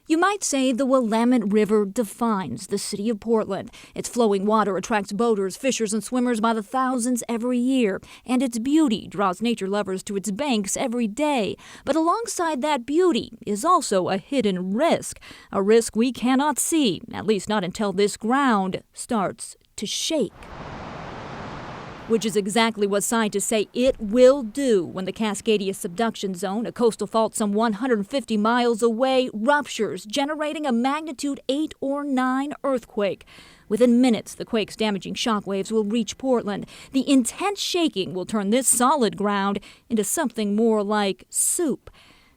You might say the Willamette River defines the city of Portland. Its flowing water attracts boaters, fishers, and swimmers by the thousands every year, and its beauty draws nature lovers to its banks every day. But alongside that beauty is also a hidden risk, a risk we cannot see, at least not until this ground starts to shake. Which is exactly what scientists say it will do when the Cascadia subduction zone, a coastal fault some 150 miles away, ruptures, generating a magnitude 8 or 9 earthquake. Within minutes, the quake's damaging shockwaves will reach Portland. The intense shaking will turn this solid ground into something more like soup.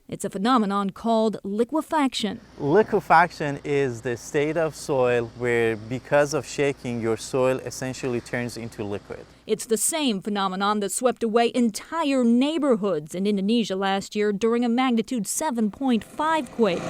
It's a phenomenon called liquefaction. Liquefaction is the state of soil where, because of shaking, your soil essentially turns into liquid. It's the same phenomenon that swept away entire neighborhoods in Indonesia last year during a magnitude 7.5 quake.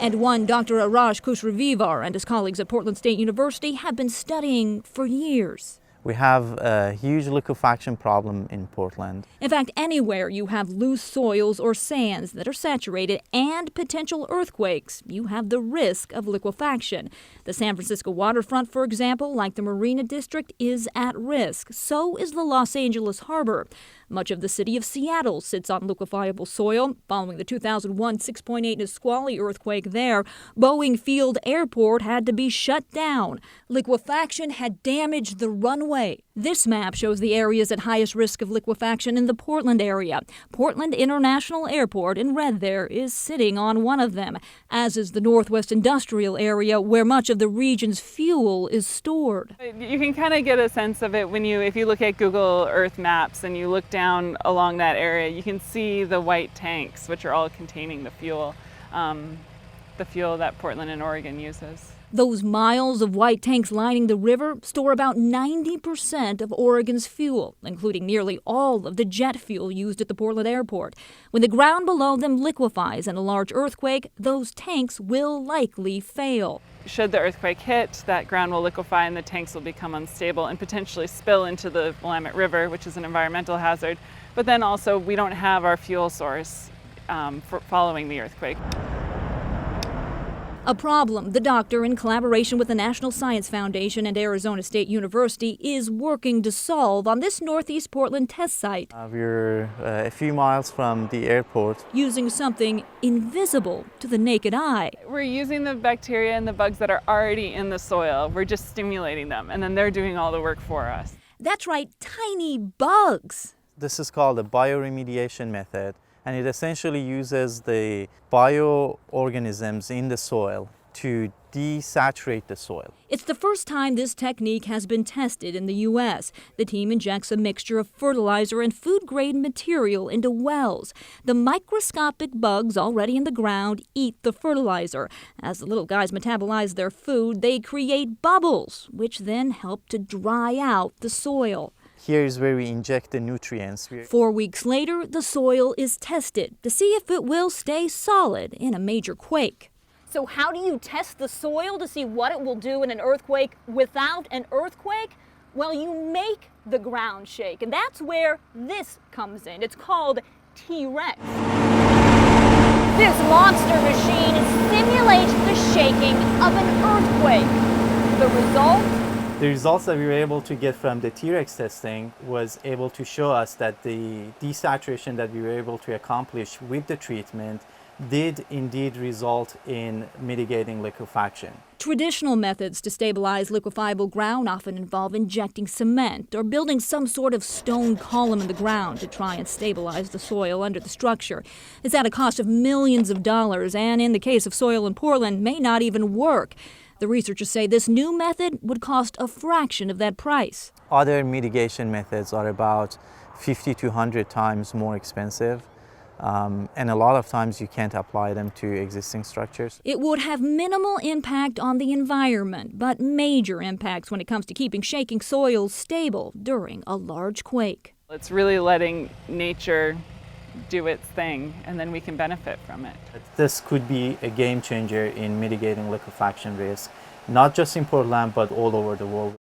And one Dr. Araj Kushravivar and his colleagues at Portland State University have been studying for years. We have a huge liquefaction problem in Portland. In fact, anywhere you have loose soils or sands that are saturated and potential earthquakes, you have the risk of liquefaction. The San Francisco waterfront, for example, like the Marina District, is at risk. So is the Los Angeles harbor. Much of the city of Seattle sits on liquefiable soil. Following the 2001 6.8 Nisqually earthquake there, Boeing Field Airport had to be shut down. Liquefaction had damaged the runway. This map shows the areas at highest risk of liquefaction in the Portland area. Portland International Airport, in red there, is sitting on one of them, as is the Northwest Industrial Area, where much of the region's fuel is stored. You can kind of get a sense of it if you look at Google Earth maps and you look down along that area, you can see the white tanks, which are all containing the fuel that Portland and Oregon uses. Those miles of white tanks lining the river store about 90% of Oregon's fuel, including nearly all of the jet fuel used at the Portland airport. When the ground below them liquefies in a large earthquake, those tanks will likely fail. Should the earthquake hit, that ground will liquefy and the tanks will become unstable and potentially spill into the Willamette River, which is an environmental hazard. But then also, we don't have our fuel source following the earthquake. A problem the doctor, in collaboration with the National Science Foundation and Arizona State University, is working to solve on this Northeast Portland test site. We're a few miles from the airport. Using something invisible to the naked eye. We're using the bacteria and the bugs that are already in the soil. We're just stimulating them, and then they're doing all the work for us. That's right, tiny bugs. This is called the bioremediation method, and it essentially uses the bioorganisms in the soil to desaturate the soil. It's the first time this technique has been tested in the U.S. The team injects a mixture of fertilizer and food-grade material into wells. The microscopic bugs already in the ground eat the fertilizer. As the little guys metabolize their food, they create bubbles, which then help to dry out the soil. Here is where we inject the nutrients. 4 weeks later, the soil is tested to see if it will stay solid in a major quake. So how do you test the soil to see what it will do in an earthquake without an earthquake? Well, you make the ground shake, and that's where this comes in. It's called T-Rex. This monster machine simulates the shaking of an earthquake. The result? The results that we were able to get from the T-Rex testing was able to show us that the desaturation that we were able to accomplish with the treatment did indeed result in mitigating liquefaction. Traditional methods to stabilize liquefiable ground often involve injecting cement or building some sort of stone column in the ground to try and stabilize the soil under the structure. It's at a cost of millions of dollars, and in the case of soil in Portland, may not even work. The researchers say this new method would cost a fraction of that price. Other mitigation methods are about 50 to 100 times more expensive, and a lot of times you can't apply them to existing structures. It would have minimal impact on the environment, but major impacts when it comes to keeping shaking soils stable during a large quake. It's really letting nature do its thing, and then we can benefit from it. This could be a game changer in mitigating liquefaction risk, not just in Portland, but all over the world.